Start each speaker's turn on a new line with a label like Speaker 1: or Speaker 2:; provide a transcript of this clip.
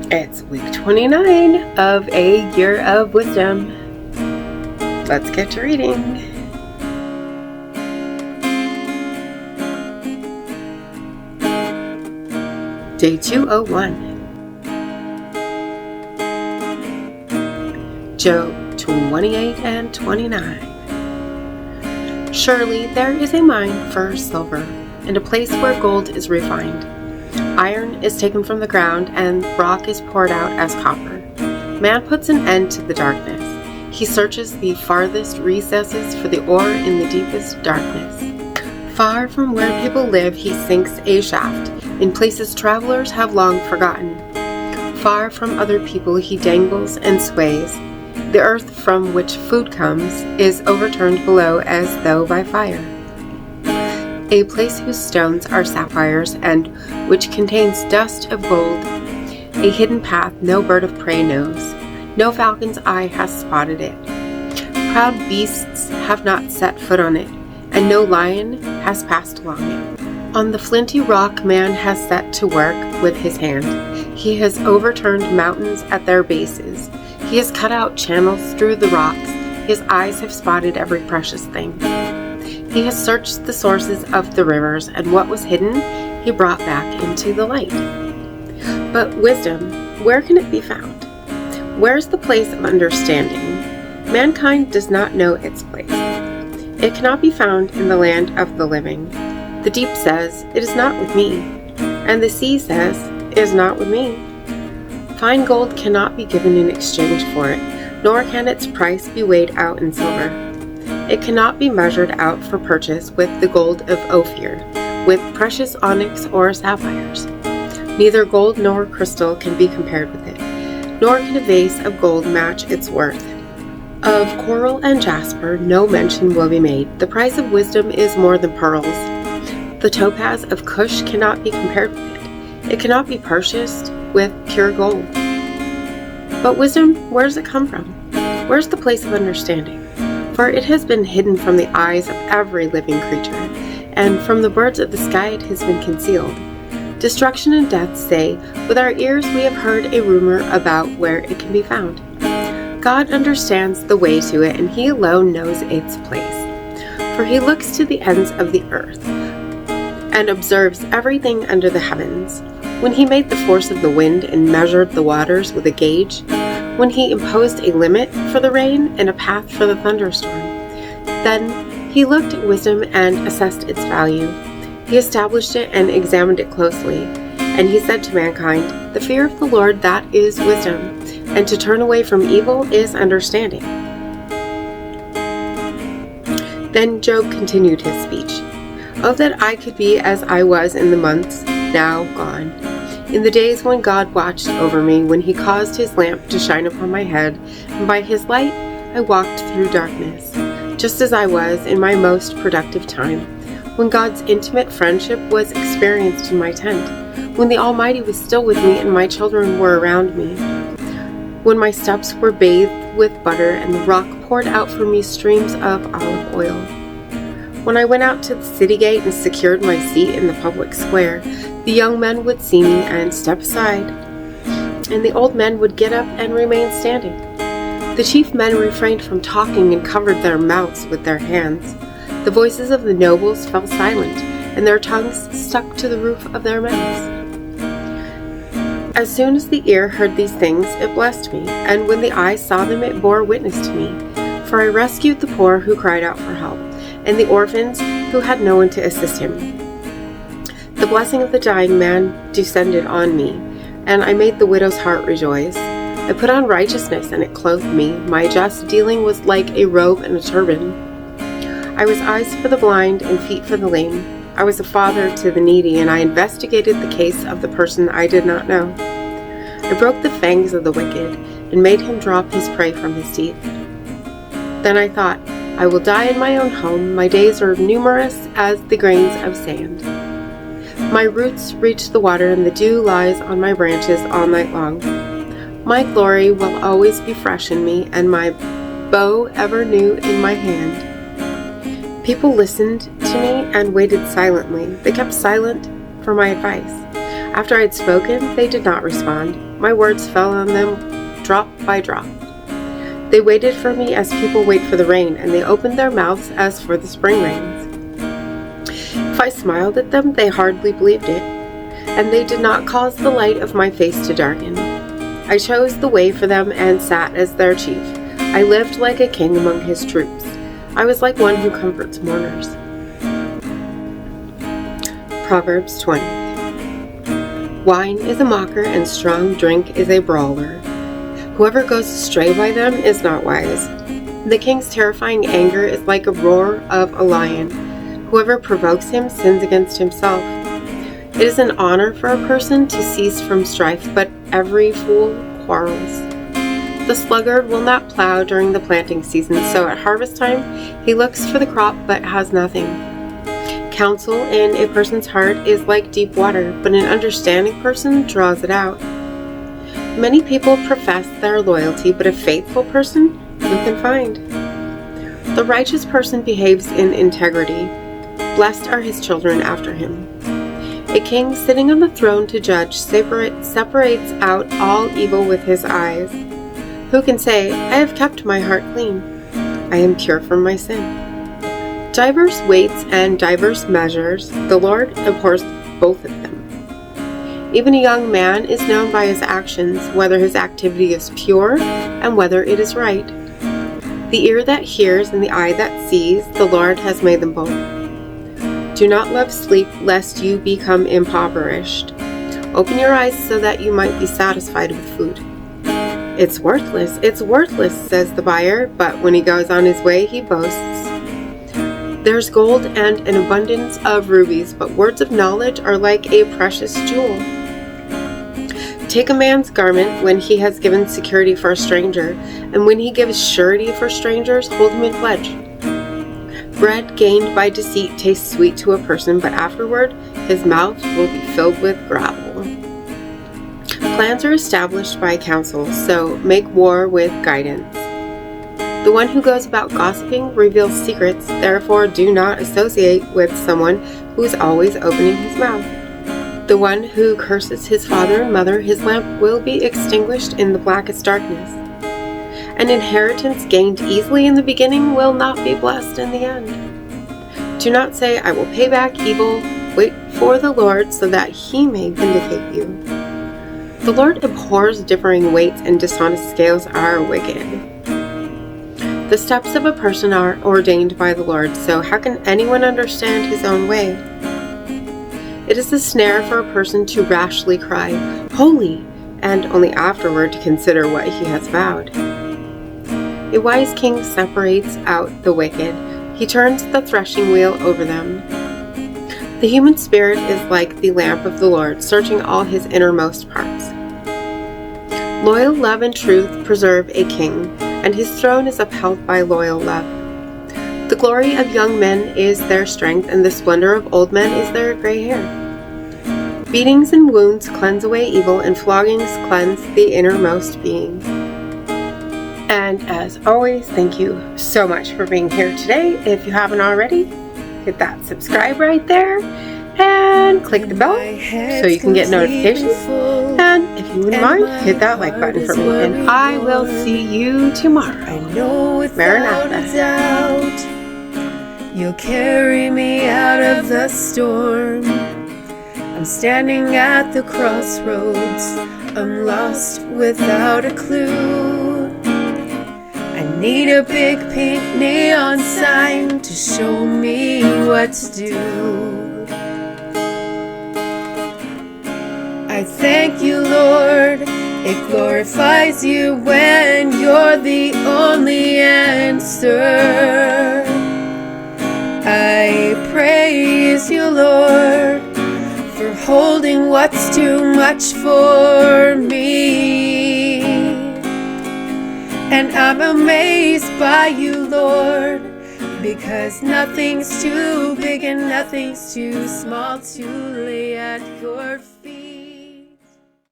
Speaker 1: It's week 29 of a year of wisdom. Let's get to reading. Day 201. Job 28 and 29. Surely there is a mine for silver, and a place where gold is refined. Iron is taken from the ground, and rock is poured out as copper. Man puts an end to the darkness. He searches the farthest recesses for the ore in the deepest darkness. Far from where people live, he sinks a shaft, in places travelers have long forgotten. Far from other people, he dangles and sways. The earth from which food comes is overturned below as though by fire. A place whose stones are sapphires and which contains dust of gold. A hidden path no bird of prey knows. No falcon's eye has spotted it. Proud beasts have not set foot on it, and no lion has passed along it. On the flinty rock man has set to work with his hand. He has overturned mountains at their bases. He has cut out channels through the rocks. His eyes have spotted every precious thing. He has searched the sources of the rivers, and what was hidden he brought back into the light. But wisdom, where can it be found? Where is the place of understanding? Mankind does not know its place. It cannot be found in the land of the living. The deep says, "It is not with me," and the sea says, "It is not with me." Fine gold cannot be given in exchange for it, nor can its price be weighed out in silver. It cannot be measured out for purchase with the gold of Ophir, with precious onyx or sapphires. Neither gold nor crystal can be compared with it, nor can a vase of gold match its worth. Of coral and jasper no mention will be made. The price of wisdom is more than pearls. The topaz of Cush cannot be compared with it. It cannot be purchased with pure gold. But wisdom, where does it come from? Where's the place of understanding? For it has been hidden from the eyes of every living creature, and from the birds of the sky it has been concealed. Destruction and death say, "With our ears we have heard a rumor about where it can be found." God understands the way to it, and He alone knows its place. For He looks to the ends of the earth, and observes everything under the heavens. When He made the force of the wind and measured the waters with a gauge, when He imposed a limit for the rain and a path for the thunderstorm, then He looked at wisdom and assessed its value. He established it and examined it closely. And He said to mankind, "The fear of the Lord, that is wisdom, and to turn away from evil is understanding." Then Job continued his speech. "Oh, that I could be as I was in the months now gone, in the days when God watched over me, when He caused His lamp to shine upon my head, and by His light I walked through darkness, just as I was in my most productive time, when God's intimate friendship was experienced in my tent, when the Almighty was still with me and my children were around me, when my steps were bathed with butter and the rock poured out for me streams of olive oil. When I went out to the city gate and secured my seat in the public square, the young men would see me and step aside, and the old men would get up and remain standing. The chief men refrained from talking and covered their mouths with their hands. The voices of the nobles fell silent, and their tongues stuck to the roof of their mouths. As soon as the ear heard these things, it blessed me, and when the eye saw them, it bore witness to me. For I rescued the poor who cried out for help, and the orphans who had no one to assist him. The blessing of the dying man descended on me, and I made the widow's heart rejoice. I put on righteousness, and it clothed me. My just dealing was like a robe and a turban. I was eyes for the blind and feet for the lame. I was a father to the needy, and I investigated the case of the person I did not know. I broke the fangs of the wicked, and made him drop his prey from his teeth. Then I thought, I will die in my own home. My days are numerous as the grains of sand. My roots reach the water, and the dew lies on my branches all night long. My glory will always be fresh in me, and my bow ever new in my hand. People listened to me and waited silently. They kept silent for my advice. After I had spoken, they did not respond. My words fell on them drop by drop. They waited for me as people wait for the rain, and they opened their mouths as for the spring rains. If I smiled at them, they hardly believed it, and they did not cause the light of my face to darken. I chose the way for them and sat as their chief. I lived like a king among his troops. I was like one who comforts mourners. Proverbs 20. Wine is a mocker and strong drink is a brawler. Whoever goes astray by them is not wise. The king's terrifying anger is like a roar of a lion. Whoever provokes him sins against himself. It is an honor for a person to cease from strife, but every fool quarrels. The sluggard will not plow during the planting season, so at harvest time he looks for the crop but has nothing. Counsel in a person's heart is like deep water, but an understanding person draws it out. Many people profess their loyalty, but a faithful person who can find? The righteous person behaves in integrity. Blessed are his children after him. A king sitting on the throne to judge separates out all evil with his eyes. Who can say, I have kept my heart clean. I am pure from my sin. Diverse weights and diverse measures, the Lord abhors both of them. Even a young man is known by his actions, whether his activity is pure and whether it is right. The ear that hears and the eye that sees, the Lord has made them both. Do not love sleep, lest you become impoverished. Open your eyes so that you might be satisfied with food. It's worthless, says the buyer, but when he goes on his way, he boasts. There's gold and an abundance of rubies, but words of knowledge are like a precious jewel. Take a man's garment when he has given security for a stranger, and when he gives surety for strangers, hold him in pledge. Bread gained by deceit tastes sweet to a person, but afterward his mouth will be filled with gravel. Plans are established by counsel, so make war with guidance. The one who goes about gossiping reveals secrets, therefore do not associate with someone who is always opening his mouth. The one who curses his father and mother, his lamp will be extinguished in the blackest darkness. An inheritance gained easily in the beginning will not be blessed in the end. Do not say, I will pay back evil. Wait for the Lord so that he may vindicate you. The Lord abhors differing weights, and dishonest scales are wicked. The steps of a person are ordained by the Lord, so how can anyone understand his own way? It is a snare for a person to rashly cry, Holy, and only afterward to consider what he has vowed. A wise king separates out the wicked. He turns the threshing wheel over them. The human spirit is like the lamp of the Lord, searching all his innermost parts. Loyal love and truth preserve a king, and his throne is upheld by loyal love. The glory of young men is their strength, and the splendor of old men is their gray hair. Beatings and wounds cleanse away evil, and floggings cleanse the innermost being. And as always, thank you so much for being here today. If you haven't already, hit that subscribe right there and click the bell so you can get notifications. And if you wouldn't mind, hit that like button for me. And I will see you tomorrow.
Speaker 2: I know without a doubt you'll carry me out of the storm. I'm standing at the crossroads. I'm lost without a clue. I need a big pink neon sign to show me what to do. I thank you, Lord. It glorifies you when you're the only answer. I praise you, Lord, for holding what's too much for me. And I'm amazed by you, Lord, because nothing's too big and nothing's too small to lay at your feet.